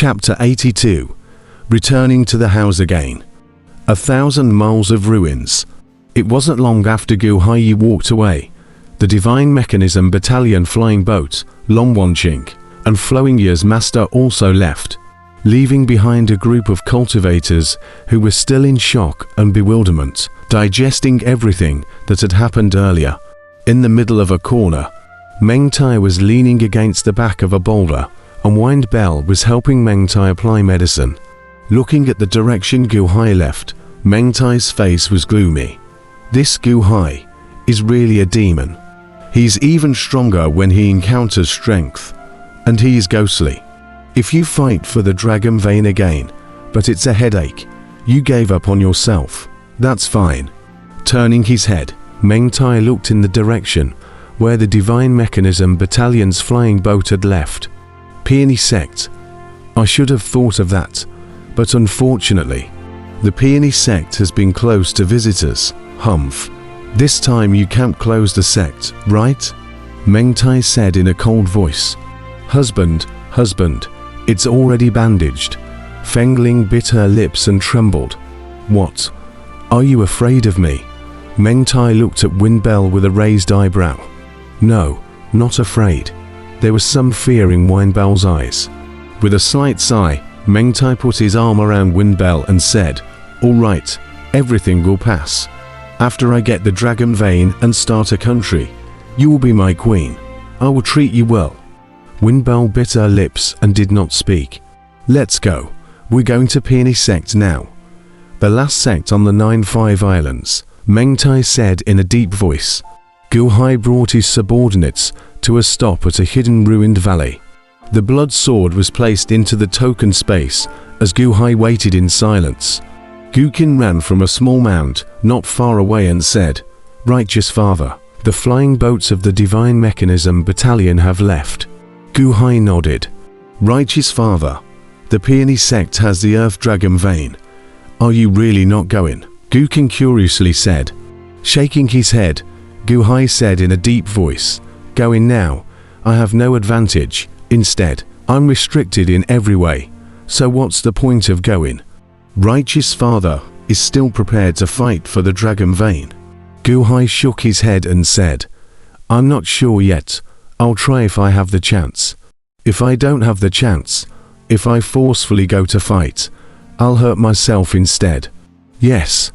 Chapter 82. Returning to the house again. 1,000 miles of ruins. It wasn't long after Gu Hai walked away. The Divine Mechanism Battalion flying boat, Long Wanqing, and Flowing Year's master also left, leaving behind a group of cultivators who were still in shock and bewilderment, digesting everything that had happened earlier. In the middle of a corner, Meng Tai was leaning against the back of a boulder, and Wind Bell was helping Meng Tai apply medicine. Looking at the direction Gu Hai left, Meng Tai's face was gloomy. This Gu Hai is really a demon. He's even stronger when he encounters strength, and he is ghostly. If you fight for the Dragon Vein again, but it's a headache, you gave up on yourself, that's fine. Turning his head, Meng Tai looked in the direction where the Divine Mechanism Battalion's flying boat had left. Peony Sect. I should have thought of that, but unfortunately, the Peony Sect has been closed to visitors. Humph. This time you can't close the sect, right? Meng Tai said in a cold voice. Husband, it's already bandaged. Feng Ling bit her lips and trembled. What? Are you afraid of me? Meng Tai looked at Wind Bell with a raised eyebrow. No, not afraid. There was some fear in Wind Bell's eyes. With a slight sigh, Meng Tai put his arm around Wind Bell and said, "All right, everything will pass. After I get the Dragon Vein and start a country, you will be my queen. I will treat you well." Wind Bell bit her lips and did not speak. "Let's go. We're going to Peony Sect now." The last sect on the 9-5 Islands, Meng Tai said in a deep voice. Gu Hai brought his subordinates to a stop at a hidden ruined valley. The blood sword was placed into the token space as Gu Hai waited in silence. Gu Qin ran from a small mound not far away and said, "Righteous Father, the flying boats of the Divine Mechanism Battalion have left." Gu Hai nodded. "Righteous Father, the Peony Sect has the Earth Dragon Vein. Are you really not going?" Gu Qin curiously said. Shaking his head, Gu Hai said in a deep voice, "Going now, I have no advantage. Instead, I'm restricted in every way. So what's the point of going?" Righteous Father is still prepared to fight for the Dragon Vein. Gu Hai shook his head and said, "I'm not sure yet. I'll try if I have the chance. If I don't have the chance, if I forcefully go to fight, I'll hurt myself instead." "Yes,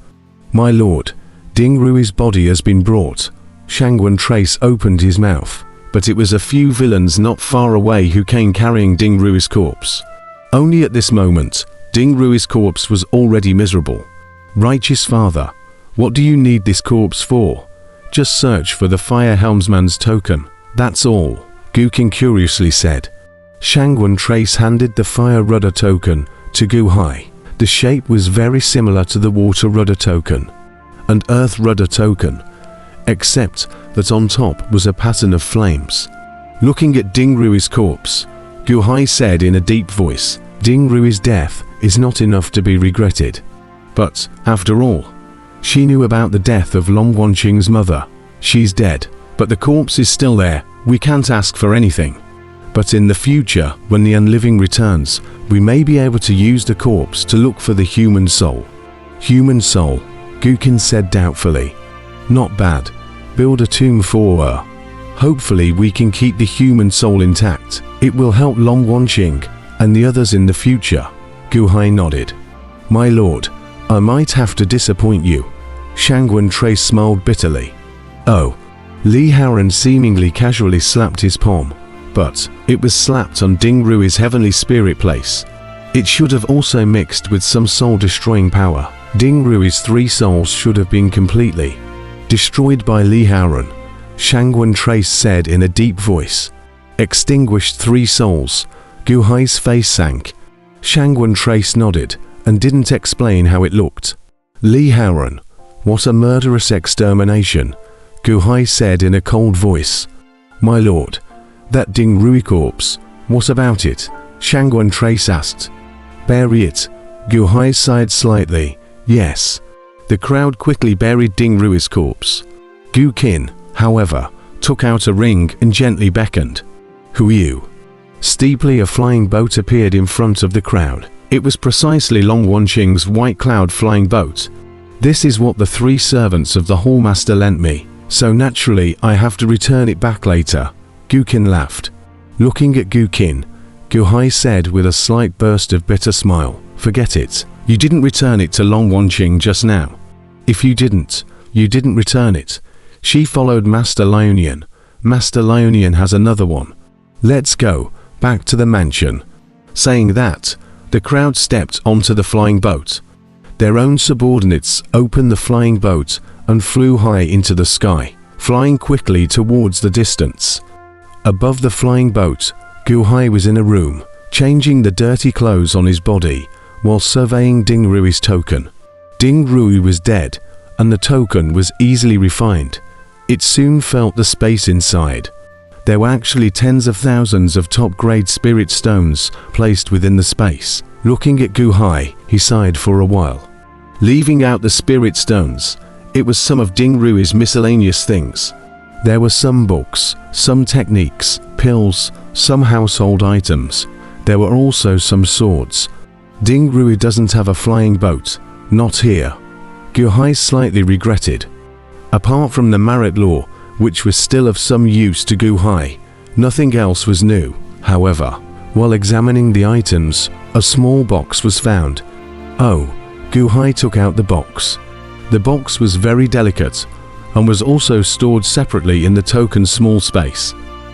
my lord, Ding Rui's body has been brought." Shangwen Trace opened his mouth, but it was a few villains not far away who came carrying Ding Rui's corpse. Only at this moment, Ding Rui's corpse was already miserable. "Righteous Father, what do you need this corpse for?" "Just search for the Fire Helmsman's token, that's all," Gu Qin curiously said. Shangwen Trace handed the Fire Rudder token to Gu Hai. The shape was very similar to the Water Rudder token and Earth Rudder token, except that on top was a pattern of flames. Looking at Ding Rui's corpse, Gu Hai said in a deep voice, "Ding Rui's death is not enough to be regretted. But, after all, she knew about the death of Long Wanqing's mother. She's dead, but the corpse is still there. We can't ask for anything. But in the future, when the unliving returns, we may be able to use the corpse to look for the human soul." "Human soul," Gu Qin said doubtfully. "Not bad. Build a tomb for her. Hopefully we can keep the human soul intact. It will help Long Wanqing and the others in the future." Gu Hai nodded. "My lord, I might have to disappoint you." Shangwen Trace smiled bitterly. "Oh." Li Haoran seemingly casually slapped his palm, but it was slapped on Ding Rui's heavenly spirit place. It should have also mixed with some soul-destroying power. Ding Rui's 3 souls should have been completely destroyed by Li Haoran, Shangwen Trace said in a deep voice. "Extinguished 3 souls." Gu Hai's face sank. Shangwen Trace nodded and didn't explain how it looked. "Li Haoran, what a murderous extermination," Gu Hai said in a cold voice. "My lord, that Ding Rui corpse, what about it?" Shangwen Trace asked. "Bury it." Gu Hai sighed slightly. "Yes." The crowd quickly buried Ding Rui's corpse. Gu Qin, however, took out a ring and gently beckoned. "Who are you?" Steeply, a flying boat appeared in front of the crowd. It was precisely Long Wanqing's white cloud flying boat. This is what the 3 servants of the Hallmaster lent me, so naturally I have to return it back later. Guqin laughed. Looking at Guqin, Gu Hai said with a slight burst of bitter smile, "Forget it. You didn't return it to Long Wanqing just now. If you didn't return it." She followed Master Lionian. "Master Lionian has another one. Let's go back to the mansion." Saying that, the crowd stepped onto the flying boat. Their own subordinates opened the flying boat and flew high into the sky, flying quickly towards the distance. Above the flying boat, Gu Hai was in a room, changing the dirty clothes on his body while surveying Ding Rui's token. Ding Rui was dead, and the token was easily refined. It soon felt the space inside. There were actually tens of thousands of top-grade spirit stones placed within the space. Looking at Gu Hai, he sighed for a while. Leaving out the spirit stones, it was some of Ding Rui's miscellaneous things. There were some books, some techniques, pills, some household items. There were also some swords. Ding Rui doesn't have a flying boat, not here. Gu Hai slightly regretted. Apart from the Marit law, which was still of some use to Gu Hai, nothing else was new. However, while examining the items, a small box was found. Oh, Gu Hai took out the box. The box was very delicate and was also stored separately in the token's small space.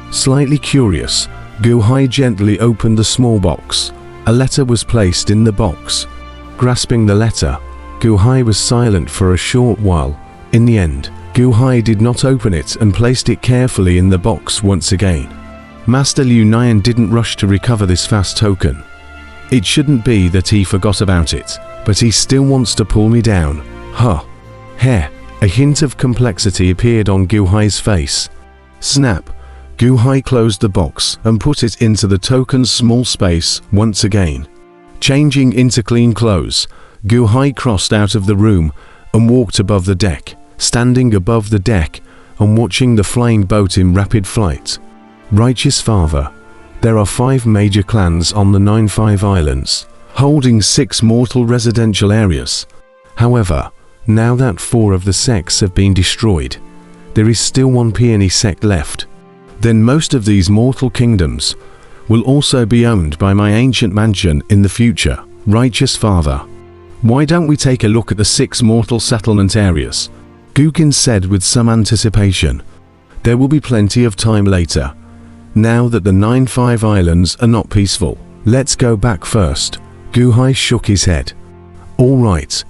Slightly curious, Gu Hai gently opened the small box. A letter was placed in the box. Grasping the letter, Gu Hai was silent for a short while. In the end, Gu Hai did not open it and placed it carefully in the box once again. Master Liu Nian didn't rush to recover this fast token. It shouldn't be that he forgot about it, but he still wants to pull me down. Huh. Heh. A hint of complexity appeared on Gu Hai's face. Snap. Gu Hai closed the box and put it into the token's small space once again. Changing into clean clothes, Gu Hai crossed out of the room and walked above the deck, standing above the deck and watching the flying boat in rapid flight. Righteous Father, there are 5 major clans on the 9-5 Islands, holding 6 mortal residential areas. However, now that 4 of the sects have been destroyed, there is still 1 peony sect left. Then most of these mortal kingdoms will also be owned by my ancient mansion in the future. Righteous Father, why don't we take a look at the 6 mortal settlement areas? Guqin said with some anticipation. There will be plenty of time later. Now that the 9-5 Islands are not peaceful, let's go back first. Gu Hai shook his head. All right,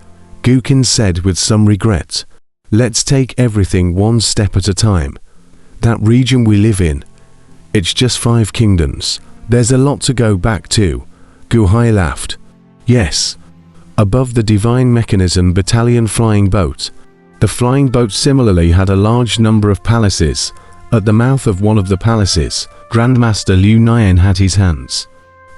Guqin said with some regret. Let's take everything one step at a time. That region we live in, it's just 5 kingdoms. There's a lot to go back to. Gu Hai laughed. Yes. Above the Divine Mechanism Battalion flying boat. The flying boat similarly had a large number of palaces. At the mouth of one of the palaces, Grandmaster Liu Nian had his hands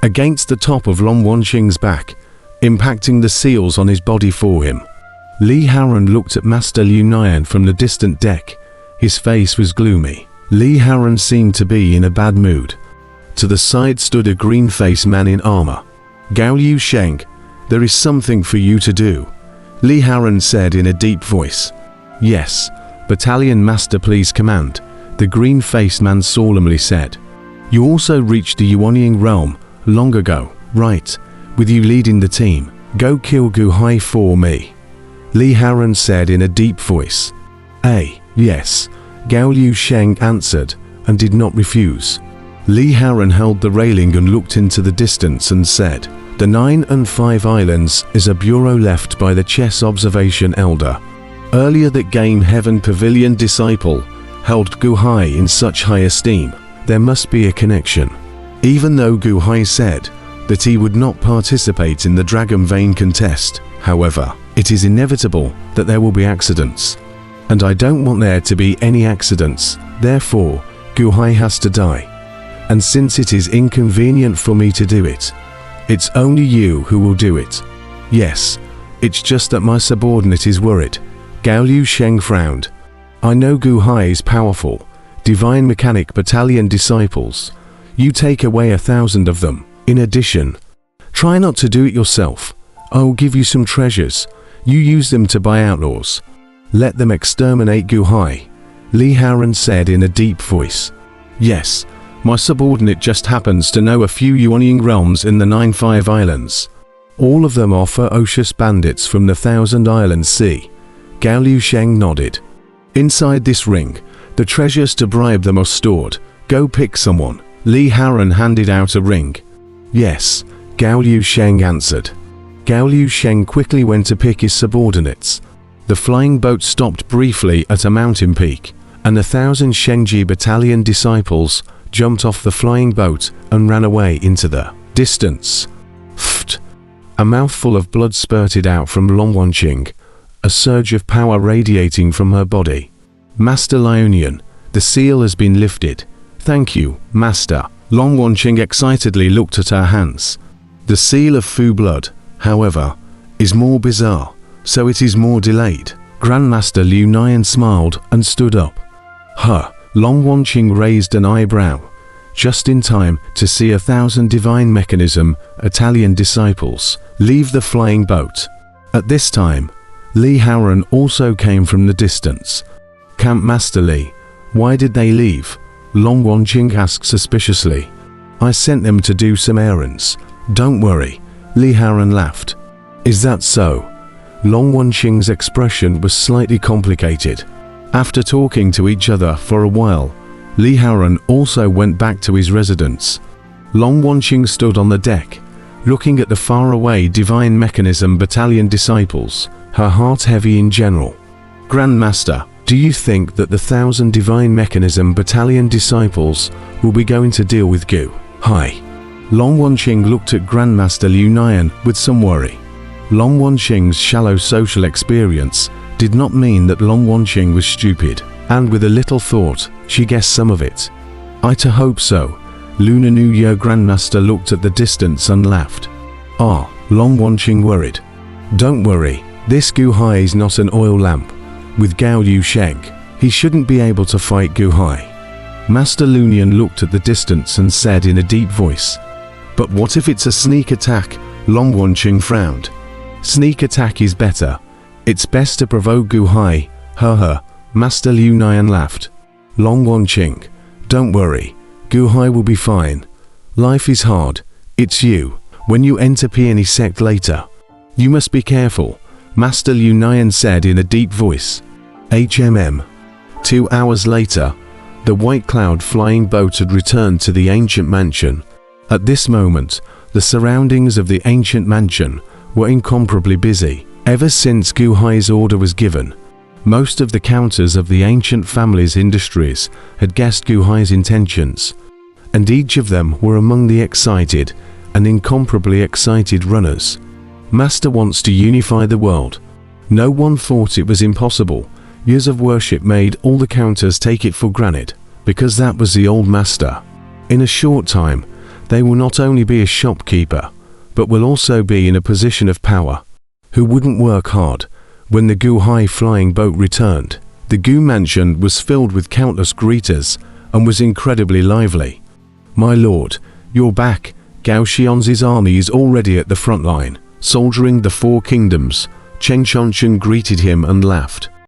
against the top of Long Wanqing's back, impacting the seals on his body for him. Li Haran looked at Master Liu Nian from the distant deck. His face was gloomy. Li Haran seemed to be in a bad mood. To the side stood a green-faced man in armor. Gao Liu Sheng, there is something for you to do, Li Haran said in a deep voice. Yes, Battalion Master, please command, the green-faced man solemnly said. You also reached the Yuanying realm long ago, right? With you leading the team. Go kill Gu Hai for me, Li Haran said in a deep voice. Yes, Gao Liu Sheng answered and did not refuse. Li Haran held the railing and looked into the distance and said, the 9 and 5 Islands is a bureau left by the chess observation elder. Earlier that Game Heaven Pavilion disciple held Gu Hai in such high esteem. There must be a connection. Even though Gu Hai said that he would not participate in the Dragon Vein contest, however, it is inevitable that there will be accidents. And I don't want there to be any accidents, therefore, Gu Hai has to die. And since it is inconvenient for me to do it, it's only you who will do it. Yes, it's just that my subordinate is worried. Gao Liu Sheng frowned. I know Gu Hai is powerful. Divine Mechanic Battalion disciples. You take away 1,000 of them. In addition, try not to do it yourself. I'll give you some treasures. You use them to buy outlaws. Let them exterminate Guhai, Li Haoran said in a deep voice. Yes, my subordinate just happens to know a few Yuanying realms in the 9-5 Islands. All of them are ferocious bandits from the Thousand Islands Sea. Gao Liusheng nodded. Inside this ring, the treasures to bribe them are stored. Go pick someone. Li Haoran handed out a ring. Yes, Gao Liusheng answered. Gao Liusheng quickly went to pick his subordinates. The flying boat stopped briefly at a mountain peak, and 1,000 Shengji battalion disciples jumped off the flying boat and ran away into the distance. Pfft! A mouthful of blood spurted out from Long Wanqing, a surge of power radiating from her body. Master Lionian, the seal has been lifted. Thank you, Master. Long Wanqing excitedly looked at her hands. The seal of Fu blood, however, is more bizarre, so it is more delayed. Grandmaster Liu Nian smiled and stood up. Long Wanqing raised an eyebrow, just in time to see 1,000 divine mechanism Italian disciples leave the flying boat. At this time, Li Haoran also came from the distance. Camp Master Li, why did they leave? Long Wanqing asked suspiciously. I sent them to do some errands. Don't worry, Li Haoran laughed. Is that so? Long Wanqing's expression was slightly complicated. After talking to each other for a while, Li Haoran also went back to his residence. Long Wanqing stood on the deck, looking at the faraway divine mechanism battalion disciples, her heart heavy in general. Grandmaster, do you think that the 1,000 divine mechanism battalion disciples will be going to deal with Gu Hai? Long Wanqing looked at Grandmaster Liu Nian with some worry. Long Wanqing's shallow social experience did not mean that Long Wanqing was stupid, and with a little thought, she guessed some of it. I to hope so. Lunar New Year Grandmaster looked at the distance and laughed. Long Wanqing worried. Don't worry, this Gu Hai is not an oil lamp. With Gao Liusheng, he shouldn't be able to fight Gu Hai. Master Lunian looked at the distance and said in a deep voice. But what if it's a sneak attack? Long Wanqing frowned. Sneak attack is better. It's best to provoke Gu Hai. Master Liu Nian laughed. Long Wanqing, don't worry. Gu Hai will be fine. Life is hard. It's you. When you enter Peony sect later, you must be careful, Master Liu Nian said in a deep voice. 2 hours later, the white cloud flying boat had returned to the ancient mansion. At this moment, the surroundings of the ancient mansion were incomparably busy. Ever since Gu Hai's order was given, most of the counters of the ancient family's industries had guessed Gu Hai's intentions, and each of them were among the excited and incomparably excited runners. Master wants to unify the world. No one thought it was impossible. Years of worship made all the counters take it for granted, because that was the old master. In a short time, they will not only be a shopkeeper, but will also be in a position of power. Who wouldn't work hard? When the Gu Hai flying boat returned, the Gu mansion was filled with countless greeters and was incredibly lively. My lord, you're back. Gao Xianzi's army is already at the front line, soldiering the 4 kingdoms. Cheng Chongqing greeted him and laughed.